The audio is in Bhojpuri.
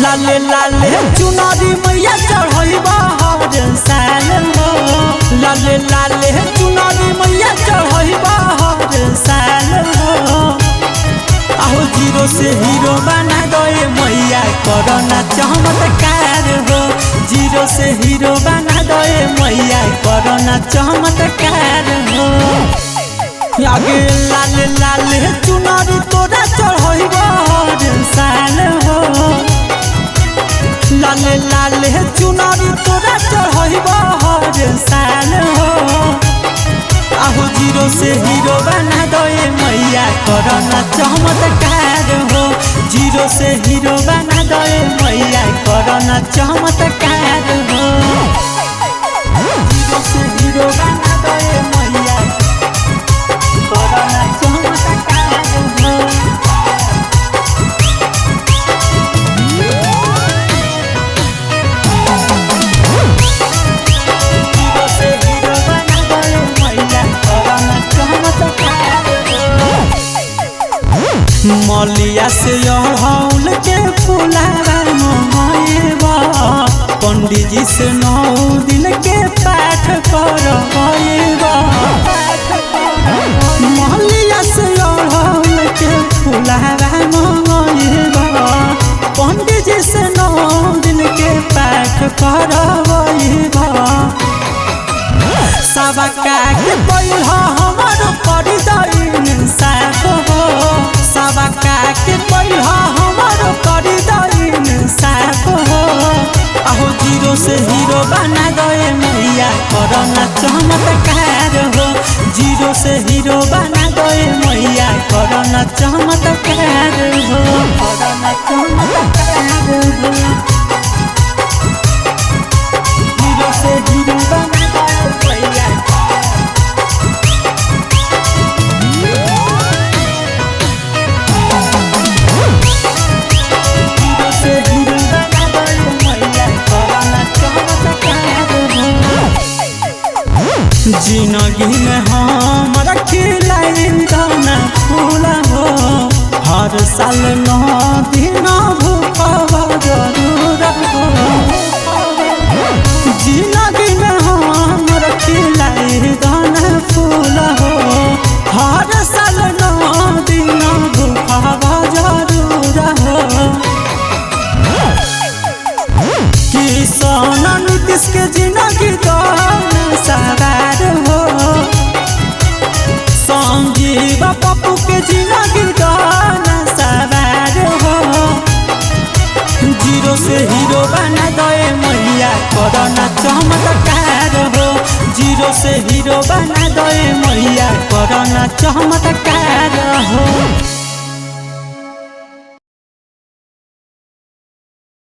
लाले लाले चुनरी मैया चढ़ैबा हर साल हो। लाले लाले चुनरी मैया चढ़ैबा हर साल हो। आहो जीरो से हीरो बना दे मैया करना चमत्कार हो। जीरो से हीरो बना दे मैया करना चमत्कार हो। आगे लाले लाले चुनरी तोरा चढ़ैबा हर साल हो। लाले लाले चुनरी तोरा चढ़ैबा हर साल हो। आहो जीरो से हीरो बना दे मैया करना चमत्कार हो। जीरो से हीरो बना दे मैया करना चमत्कार हो। जीरो से हीरो बना दे मैया करना चमत्कार हो। मलिया से अड़हुल के फुलावा मंगेबा। पंडित जी से 9 दिन के पाठ करवाएबा। मलिया से अड़हुल के फुलावा मंगेबा। पंडित जी से 9 दिन के पाठ करवाएबा। सबका के पहिला हमर कर दई साफ हो। सबका के पहिला हमर कर दई साफ हो। आहो जीरो से हीरो बना दे मैया करना चमत्कार हो। जीरो से हीरो बना दे मैया करना चमत्कार हो। करना चमत्कार हो। जीरो से हीरो बना दे मैया जिंदगी में हम खिलाई दाना फूल हो। हर साल 9 दिन भूखबा जरूर हो। जिंदगी में हम खिलाई दाना फूल हो। हर साल 9 दिन भूखबा जरूर हो। किसान नीतीश के जिंदगी सवार हो। संजीव पप्पू के जिंदगी सवार हो। जीरो से हीरो बना दे मैया करना चमत्कार हो। जीरो से हीरो बना दे मैया करना चमत्कार हो।